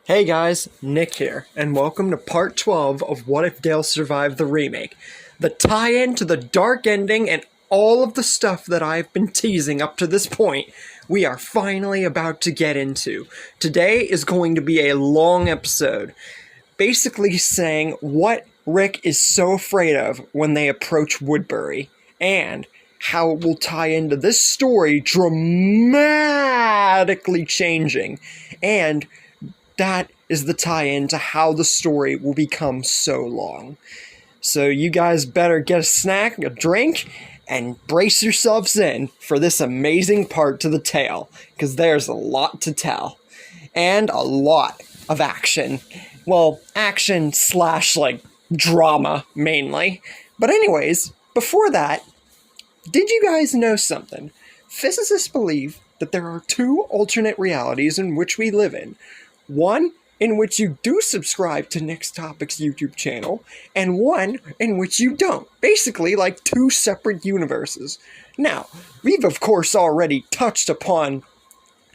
Hey guys, Nick here, and welcome to part 12 of What If Dale Survived the Remake, the tie-in to the dark ending and all of the stuff that I've been teasing up to this point. We are finally about to get into. Today is going to be a long episode, basically saying what Rick is so afraid of when they approach Woodbury, and how it will tie into this story dramatically changing, and that is the tie-in to how the story will become so long. So you guys better get a snack, a drink, and brace yourselves in for this amazing part to the tale, because there's a lot to tell. And a lot of action. Well, action slash, drama, mainly. But anyways, before that, did you guys know something? Physicists believe that there are two alternate realities in which we live in. One in which you do subscribe to Nick's Topics YouTube channel, and one in which you don't. Basically, like two separate universes. Now, we've of course already touched upon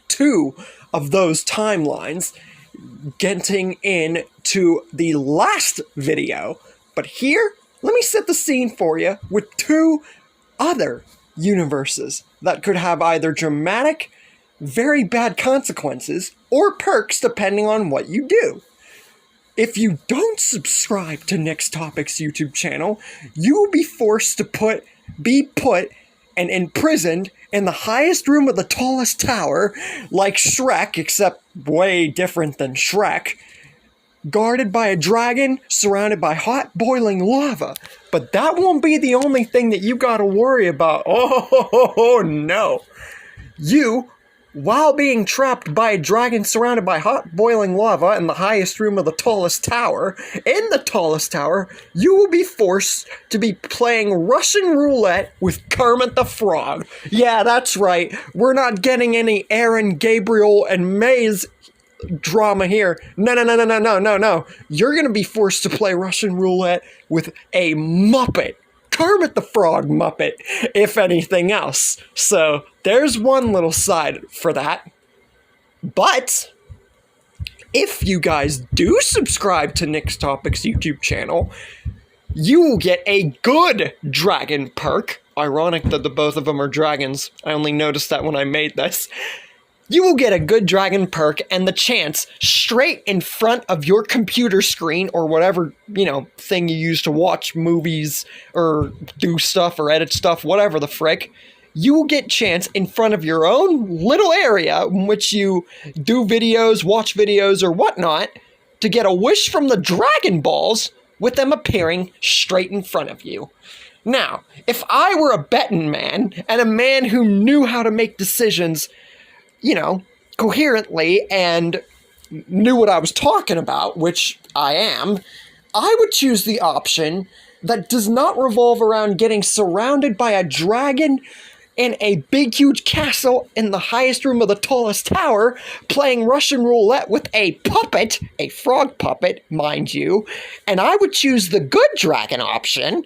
two of those timelines, getting into the last video, but here, let me set the scene for you with two other universes that could have either dramatic, very bad consequences, or perks depending on what you do. If you don't subscribe to Nick's Topics YouTube channel, you will be forced to be put and imprisoned in the highest room of the tallest tower, like Shrek, except way different than Shrek, guarded by a dragon, surrounded by hot boiling lava. But that won't be the only thing that you gotta worry about. Oh no. You, while being trapped by a dragon surrounded by hot boiling lava in the highest room of the tallest tower, you will be forced to be playing Russian roulette with Kermit the Frog. Yeah, that's right. We're not getting any Aaron, Gabriel, and Maze drama here. No. You're gonna be forced to play Russian roulette with a Muppet. Kermit the Frog Muppet, if anything else. So, there's one little side for that. But, if you guys do subscribe to Nick's Topics YouTube channel, you will get a good dragon perk. Ironic that the both of them are dragons. I only noticed that when I made this. You will get a good dragon perk and the chance straight in front of your computer screen or whatever, thing you use to watch movies or do stuff or edit stuff, whatever the frick. You will get chance in front of your own little area in which you do videos, watch videos, or whatnot to get a wish from the Dragon Balls with them appearing straight in front of you. Now, if I were a betting man and a man who knew how to make decisions coherently and knew what I was talking about, which I am, I would choose the option that does not revolve around getting surrounded by a dragon in a big, huge castle in the highest room of the tallest tower, playing Russian roulette with a puppet, a frog puppet, mind you, and I would choose the good dragon option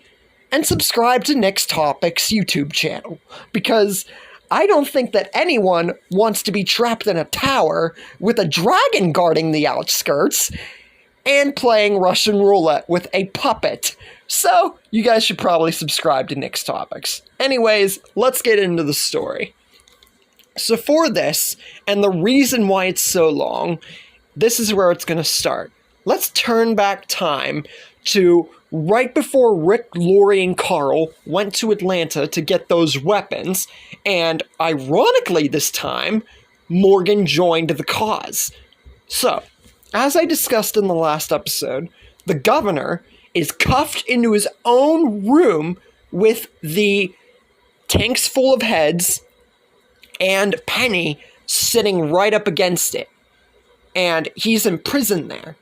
and subscribe to Nick's Topics YouTube channel, because I don't think that anyone wants to be trapped in a tower with a dragon guarding the outskirts and playing Russian roulette with a puppet. So, you guys should probably subscribe to Nick's Topics. Anyways, let's get into the story. So for this, and the reason why it's so long, this is where it's going to start. Let's turn back time to right before Rick, Lori, and Carl went to Atlanta to get those weapons, and ironically this time, Morgan joined the cause. So, as I discussed in the last episode, the governor is cuffed into his own room with the tanks full of heads and Penny sitting right up against it. And he's imprisoned there.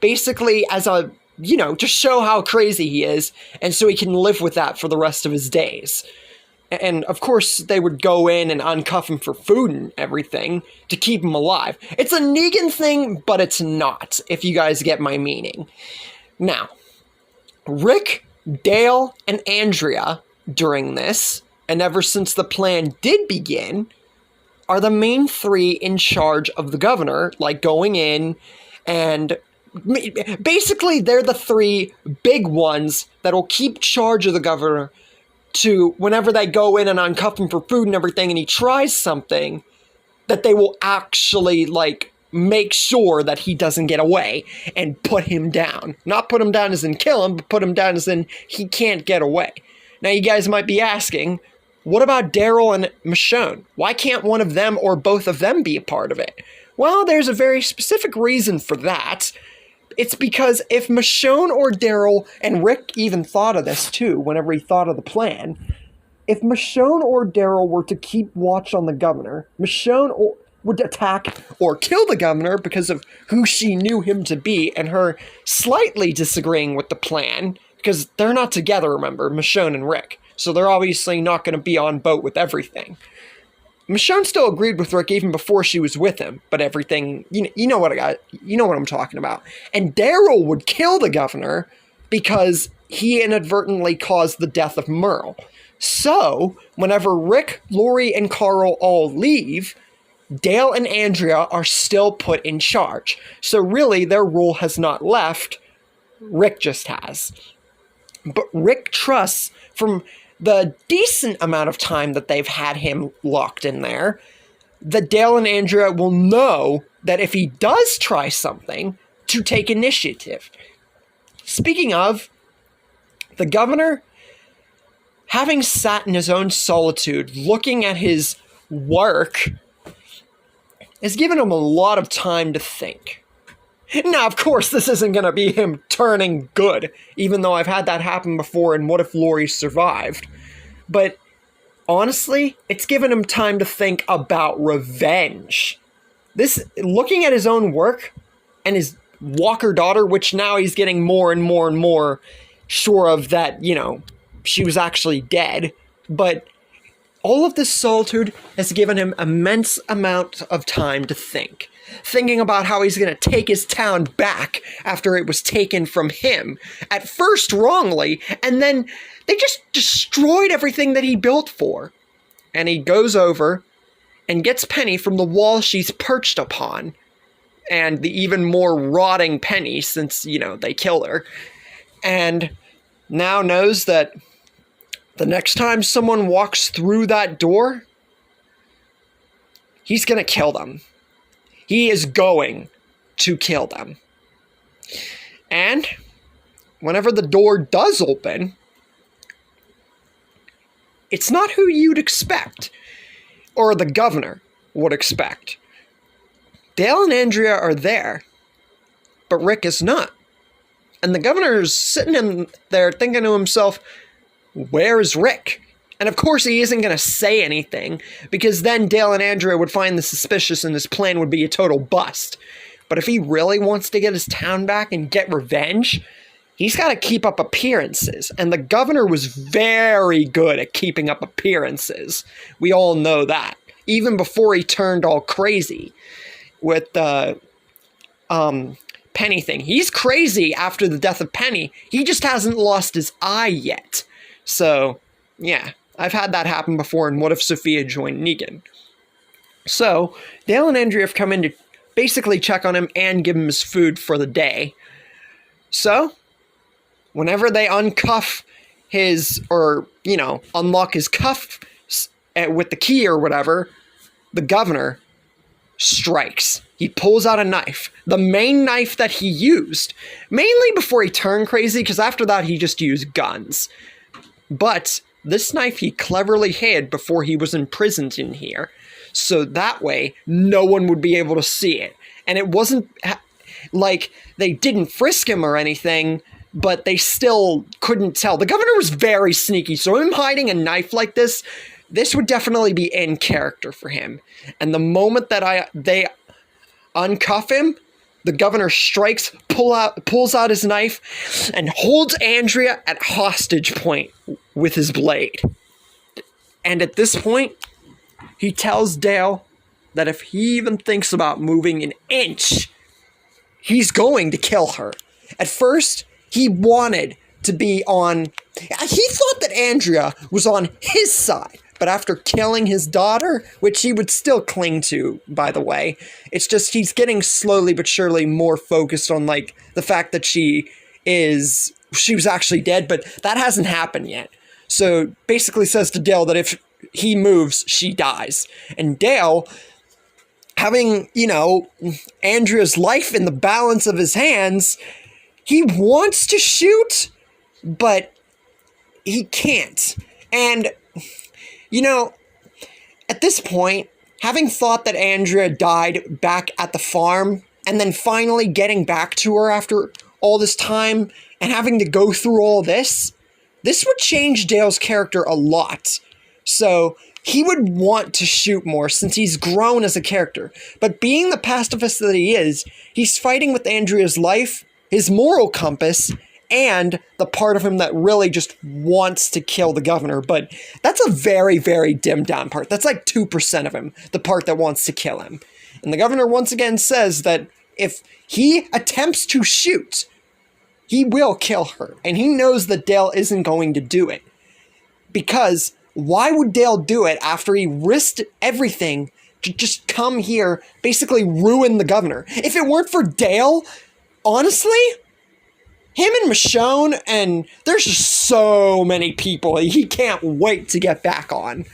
Basically as a to show how crazy he is, and so he can live with that for the rest of his days. And, of course, they would go in and uncuff him for food and everything to keep him alive. It's a Negan thing, but it's not, if you guys get my meaning. Now, Rick, Dale, and Andrea, during this, and ever since the plan did begin, are the main three in charge of the governor, like going in And basically, they're the three big ones that'll keep charge of the governor to whenever they go in and uncuff him for food and everything, and he tries something, that they will actually, like, make sure that he doesn't get away and put him down. Not put him down as in kill him, but put him down as in he can't get away. Now, you guys might be asking, what about Daryl and Michonne? Why can't one of them or both of them be a part of it? Well, there's a very specific reason for that. It's because if Michonne or Daryl, and Rick even thought of this too whenever he thought of the plan, if Michonne or Daryl were to keep watch on the governor, Michonne would attack or kill the governor because of who she knew him to be and her slightly disagreeing with the plan, because they're not together, remember, Michonne and Rick. So they're obviously not going to be on boat with everything. Michonne still agreed with Rick even before she was with him, but everything, you know what I'm talking about. And Daryl would kill the governor because he inadvertently caused the death of Merle. So, whenever Rick, Lori, and Carl all leave, Dale and Andrea are still put in charge. So really, their role has not left, Rick just has. But Rick trusts, from the decent amount of time that they've had him locked in there, that Dale and Andrea will know that if he does try something, to take initiative. Speaking of, the governor, having sat in his own solitude, looking at his work, has given him a lot of time to think. Now, of course, this isn't going to be him turning good, even though I've had that happen before in What If Lori Survived. But honestly, it's given him time to think about revenge. This, looking at his own work and his Walker daughter, which now he's getting more and more and more sure of that, she was actually dead. But all of this solitude has given him immense amount of time to think. Thinking about how he's going to take his town back after it was taken from him. At first wrongly, and then they just destroyed everything that he built for. And he goes over and gets Penny from the wall she's perched upon. And the even more rotting Penny since, they kill her. And now knows that the next time someone walks through that door, he's going to kill them. He is going to kill them. And whenever the door does open, it's not who you'd expect, or the governor would expect. Dale and Andrea are there, but Rick is not. And the governor's sitting in there thinking to himself, where's Rick? And of course he isn't going to say anything, because then Dale and Andrea would find this suspicious and his plan would be a total bust. But if he really wants to get his town back and get revenge, he's got to keep up appearances. And the governor was very good at keeping up appearances. We all know that. Even before he turned all crazy with the Penny thing. He's crazy after the death of Penny. He just hasn't lost his eye yet. So, yeah. I've had that happen before in What If Sophia Joined Negan. So, Dale and Andrea have come in to basically check on him and give him his food for the day. So, whenever they uncuff his, or, unlock his cuff with the key or whatever, the governor strikes. He pulls out a knife. The main knife that he used. Mainly before he turned crazy, because after that he just used guns. But this knife he cleverly hid before he was imprisoned in here. So that way, no one would be able to see it. And it wasn't like they didn't frisk him or anything, but they still couldn't tell. The governor was very sneaky, so him hiding a knife like this would definitely be in character for him. And the moment that they uncuff him, the governor strikes, pulls out his knife, and holds Andrea at hostage point with his blade. And at this point, he tells Dale that if he even thinks about moving an inch, he's going to kill her. At first, he wanted to be on... He thought that Andrea was on his side, but after killing his daughter, which he would still cling to, by the way, it's just he's getting slowly but surely more focused on, like, the fact that she was actually dead, but that hasn't happened yet. So basically says to Dale that if he moves, she dies. And Dale, having, Andrea's life in the balance of his hands, he wants to shoot, but he can't. And, at this point, having thought that Andrea died back at the farm, and then finally getting back to her after all this time, and having to go through all this would change Dale's character a lot. So he would want to shoot more since he's grown as a character. But being the pacifist that he is, he's fighting with Andrea's life, his moral compass, and the part of him that really just wants to kill the governor. But that's a very, very dimmed down part. That's like 2% of him, the part that wants to kill him. And the governor once again says that if he attempts to shoot, he will kill her. And he knows that Dale isn't going to do it. Because why would Dale do it after he risked everything to just come here, basically ruin the governor? If it weren't for Dale, honestly, him and Michonne, and there's just so many people he can't wait to get back on.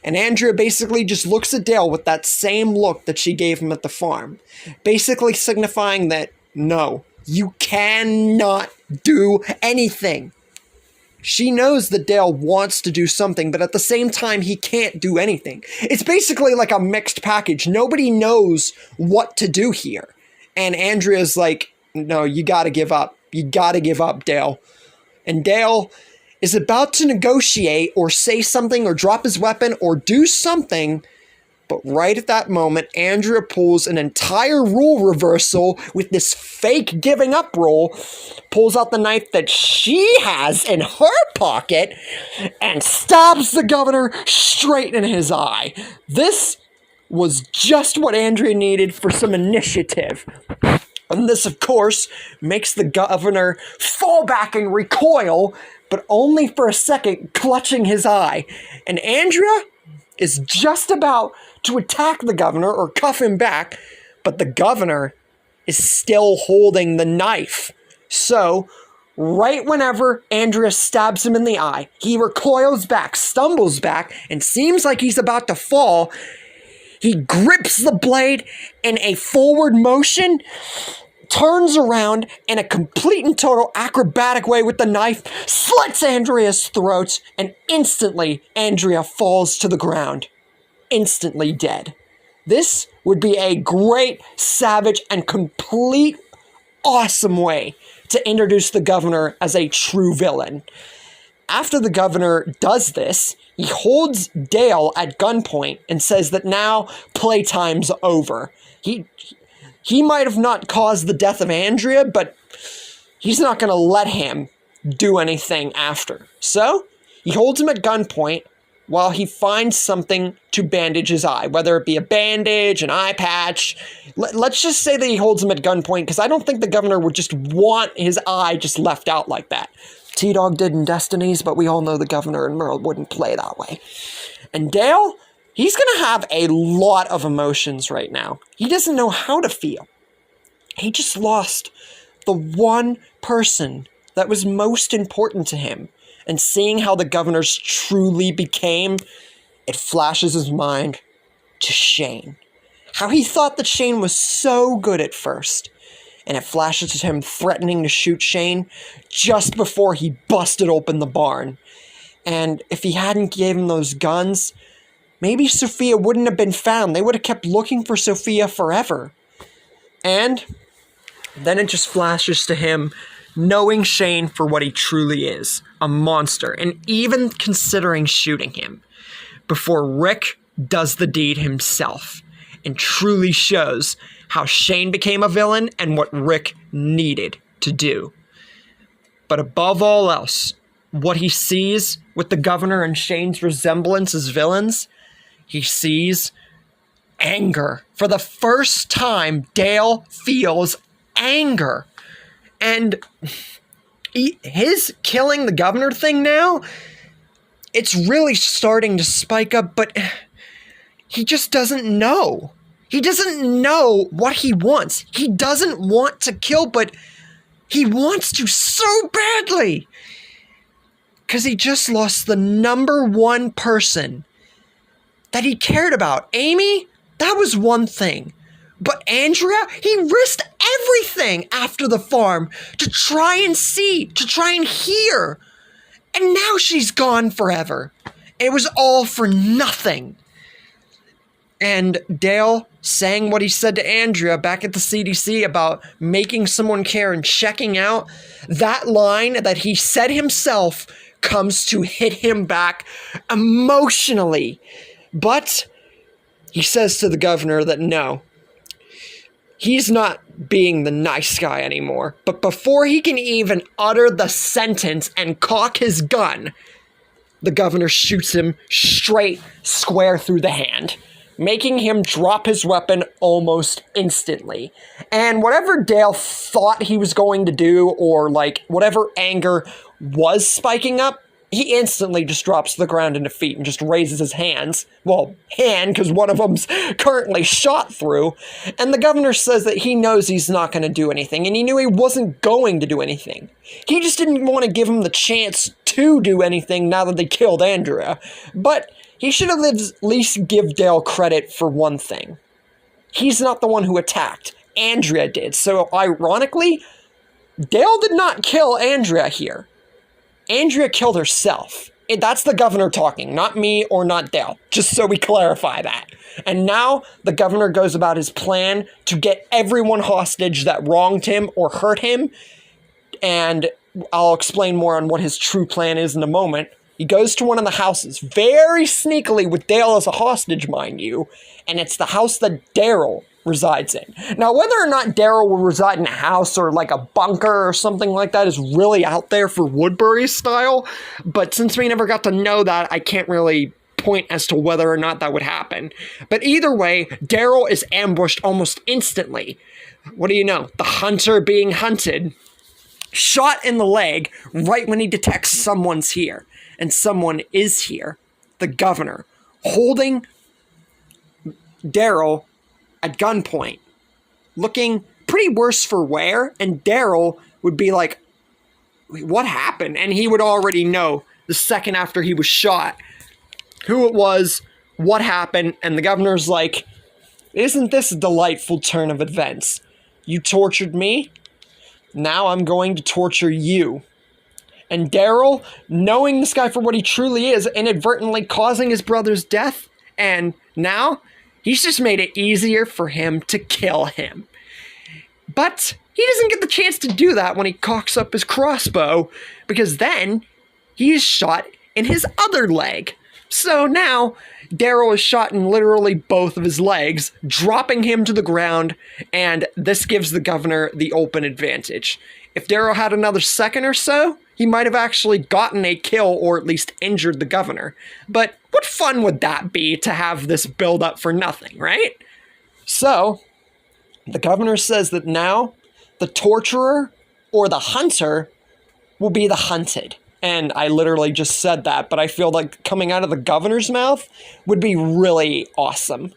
And Andrea basically just looks at Dale with that same look that she gave him at the farm, basically signifying that, no, you cannot do anything. She knows that Dale wants to do something, but at the same time, he can't do anything. It's basically like a mixed package. Nobody knows what to do here. And Andrea's like, no, you gotta give up. You gotta give up, Dale. And Dale is about to negotiate or say something or drop his weapon or do something, but right at that moment, Andrea pulls an entire rule reversal with this fake giving up rule, pulls out the knife that she has in her pocket, and stabs the governor straight in his eye. This was just what Andrea needed for some initiative. And this, of course, makes the governor fall back and recoil, but only for a second, clutching his eye. And Andrea is just about to attack the governor or cuff him back, but the governor is still holding the knife. So, right whenever Andrea stabs him in the eye, he recoils back, stumbles back, and seems like he's about to fall. He grips the blade in a forward motion, turns around in a complete and total acrobatic way with the knife, slits Andrea's throat, and instantly Andrea falls to the ground, instantly dead. This would be a great, savage, and complete awesome way to introduce the governor as a true villain. After the governor does this, he holds Dale at gunpoint and says that now playtime's over. He might have not caused the death of Andrea, but he's not going to let him do anything after. So, he holds him at gunpoint while he finds something to bandage his eye, whether it be a bandage, an eye patch. Let's just say that he holds him at gunpoint, because I don't think the governor would just want his eye just left out like that. T-Dog did in Destinies, but we all know the governor and Merle wouldn't play that way. And Dale, he's going to have a lot of emotions right now. He doesn't know how to feel. He just lost the one person that was most important to him. And seeing how the governors truly became, it flashes his mind to Shane. How he thought that Shane was so good at first. And it flashes to him threatening to shoot Shane just before he busted open the barn. And if he hadn't given those guns, maybe Sophia wouldn't have been found. They would have kept looking for Sophia forever. And then it just flashes to him knowing Shane for what he truly is, a monster, and even considering shooting him before Rick does the deed himself and truly shows how Shane became a villain and what Rick needed to do. But above all else, what he sees with the governor and Shane's resemblance as villains, he sees anger. For the first time, Dale feels anger. And his killing the governor thing now, it's really starting to spike up, but he just doesn't know. He doesn't know what he wants. He doesn't want to kill, but he wants to so badly. Because he just lost the number one person that he cared about. Amy, that was one thing. But Andrea, he risked everything after the farm to try and see, to try and hear. And now she's gone forever. It was all for nothing. And Dale saying what he said to Andrea back at the CDC about making someone care and checking out, that line that he said himself comes to hit him back emotionally. But he says to the governor that no, he's not being the nice guy anymore. But before he can even utter the sentence and cock his gun, the governor shoots him straight, square through the hand, making him drop his weapon almost instantly. And whatever Dale thought he was going to do, or like whatever anger was spiking up, he instantly just drops to the ground in defeat and just raises his hands. Well, hand, because one of them's currently shot through. And the governor says that he knows he's not going to do anything, and he knew he wasn't going to do anything. He just didn't want to give him the chance to do anything now that they killed Andrea. But he should have at least give Dale credit for one thing. He's not the one who attacked. Andrea did. So, ironically, Dale did not kill Andrea here. Andrea killed herself. That's the governor talking, not me or not Dale, just so we clarify that. And now the governor goes about his plan to get everyone hostage that wronged him or hurt him. And I'll explain more on what his true plan is in a moment. He goes to one of the houses, very sneakily with Dale as a hostage, mind you, and it's the house that Daryl resides in. Now, whether or not Daryl will reside in a house or like a bunker or something like that is really out there for Woodbury style, but since we never got to know that, I can't really point as to whether or not that would happen. But either way, Daryl is ambushed almost instantly. What do you know? The hunter being hunted, shot in the leg right when he detects someone's here. And someone is here. The governor, holding Daryl at gunpoint, looking pretty worse for wear, and Daryl would be like, what happened? And he would already know the second after he was shot who it was, what happened, and the governor's like, isn't this a delightful turn of events? You tortured me, now I'm going to torture you. And Daryl, knowing this guy for what he truly is, inadvertently causing his brother's death, and now he's just made it easier for him to kill him. But he doesn't get the chance to do that when he cocks up his crossbow, because then he is shot in his other leg. So now Daryl is shot in literally both of his legs, dropping him to the ground, and this gives the governor the open advantage. If Daryl had another second or so, he might have actually gotten a kill or at least injured the governor. But what fun would that be to have this build up for nothing, right? So, the governor says that now the torturer or the hunter will be the hunted. And I literally just said that, but I feel like coming out of the governor's mouth would be really awesome.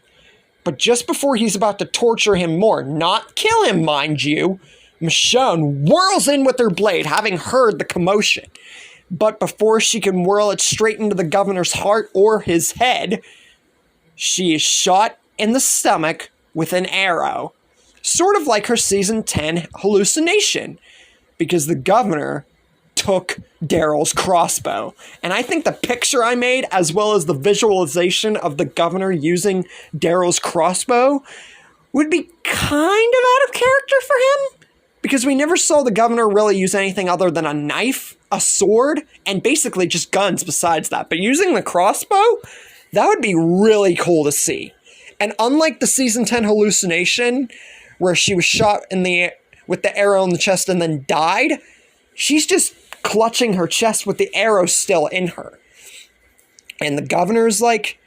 But just before he's about to torture him more, not kill him, mind you, Michonne whirls in with her blade, having heard the commotion. But before she can whirl it straight into the governor's heart or his head, she is shot in the stomach with an arrow. Sort of like her season 10 hallucination, because the governor took Daryl's crossbow. And I think the picture I made, as well as the visualization of the governor using Daryl's crossbow, would be kind of out of character for him. Because we never saw the governor really use anything other than a knife, a sword, and basically just guns besides that. But using the crossbow, that would be really cool to see. And unlike the season 10 hallucination, where she was shot with the arrow in the chest and then died, she's just clutching her chest with the arrow still in her. And the governor's like,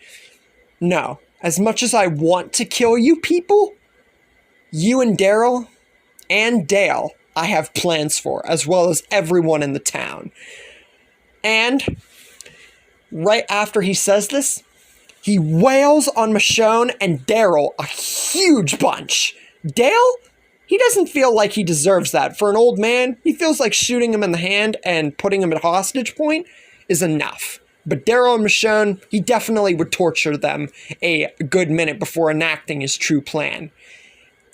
no, as much as I want to kill you people, you and Daryl and Dale, I have plans for, as well as everyone in the town. And right after he says this, he wails on Michonne and Daryl a huge bunch. Dale, he doesn't feel like he deserves that. For an old man, he feels like shooting him in the hand and putting him at hostage point is enough. But Daryl and Michonne, he definitely would torture them a good minute before enacting his true plan.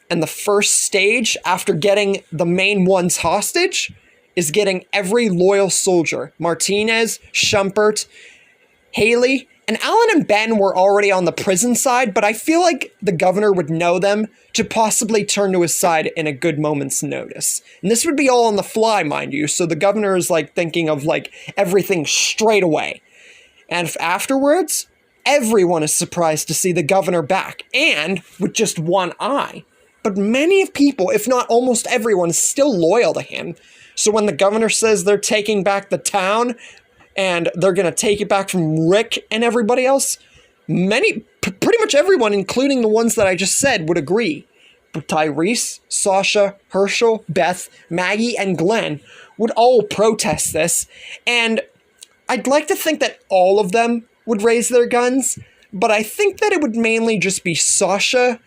And the first stage, after getting the main ones hostage, is getting every loyal soldier. Martinez, Schumpert, Haley, and Alan and Ben were already on the prison side, but I feel like the governor would know them to possibly turn to his side in a good moment's notice. And this would be all on the fly, mind you, so the governor is like thinking of like everything straight away. And afterwards, everyone is surprised to see the governor back, and with just one eye. But many of people, if not almost everyone, is still loyal to him. So when the governor says they're taking back the town, and they're going to take it back from Rick and everybody else, pretty much everyone, including the ones that I just said, would agree. But Tyrese, Sasha, Herschel, Beth, Maggie, and Glenn would all protest this, and I'd like to think that all of them would raise their guns, but I think that it would mainly just be Sasha,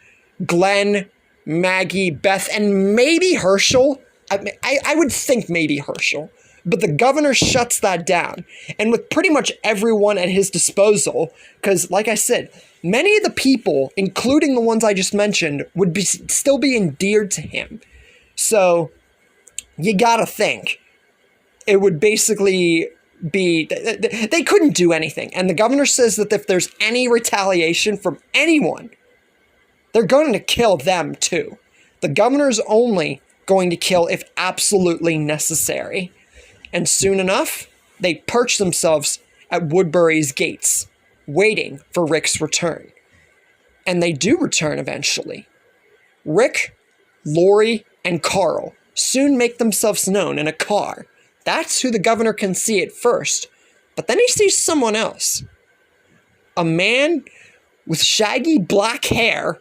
Glenn, Maggie, Beth, and maybe Herschel. I would think maybe Herschel. But the governor shuts that down. And with pretty much everyone at his disposal, because like I said, many of the people, including the ones I just mentioned, would still be endeared to him. So you gotta think. It would basically be, they couldn't do anything. And the governor says that if there's any retaliation from anyone, they're going to kill them too. The governor's only going to kill if absolutely necessary. And soon enough, they perch themselves at Woodbury's gates, waiting for Rick's return. And they do return eventually. Rick, Lori, and Carl soon make themselves known in a car. That's who the governor can see at first. But then he sees someone else. A man with shaggy black hair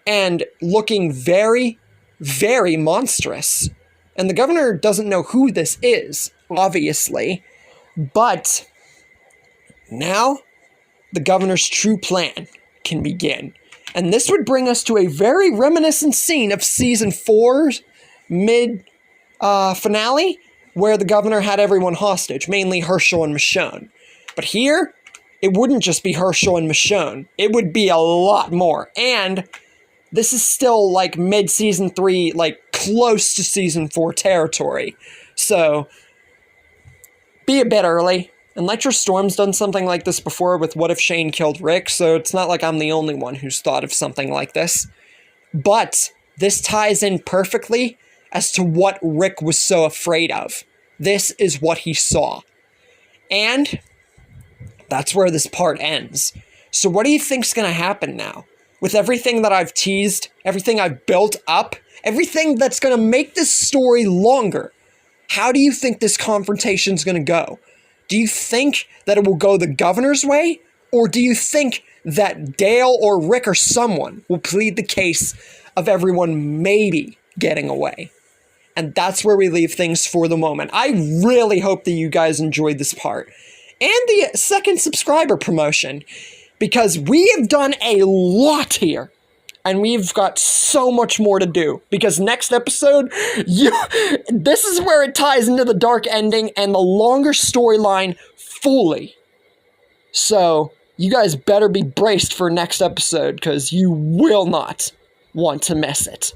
and looking very, very monstrous. And the governor doesn't know who this is, obviously. But now the governor's true plan can begin. And this would bring us to a very reminiscent scene of season 4's mid-finale, where the governor had everyone hostage, mainly Herschel and Michonne. But here, it wouldn't just be Herschel and Michonne. It would be a lot more. And this is still like mid-season 3, like close to season 4 territory. So, be a bit early. And Lecture Storm's done something like this before with What If Shane Killed Rick, so it's not like I'm the only one who's thought of something like this. But this ties in perfectly as to what Rick was so afraid of. This is what he saw. And that's where this part ends. So what do you think's going to happen now? With everything that I've teased, everything I've built up, everything that's going to make this story longer, how do you think this confrontation's going to go? Do you think that it will go the governor's way? Or do you think that Dale or Rick or someone will plead the case of everyone maybe getting away? And that's where we leave things for the moment. I really hope that you guys enjoyed this part. And the second subscriber promotion. Because we have done a lot here. And we've got so much more to do. Because next episode, this is where it ties into the dark ending and the longer storyline fully. So, you guys better be braced for next episode, because you will not want to miss it.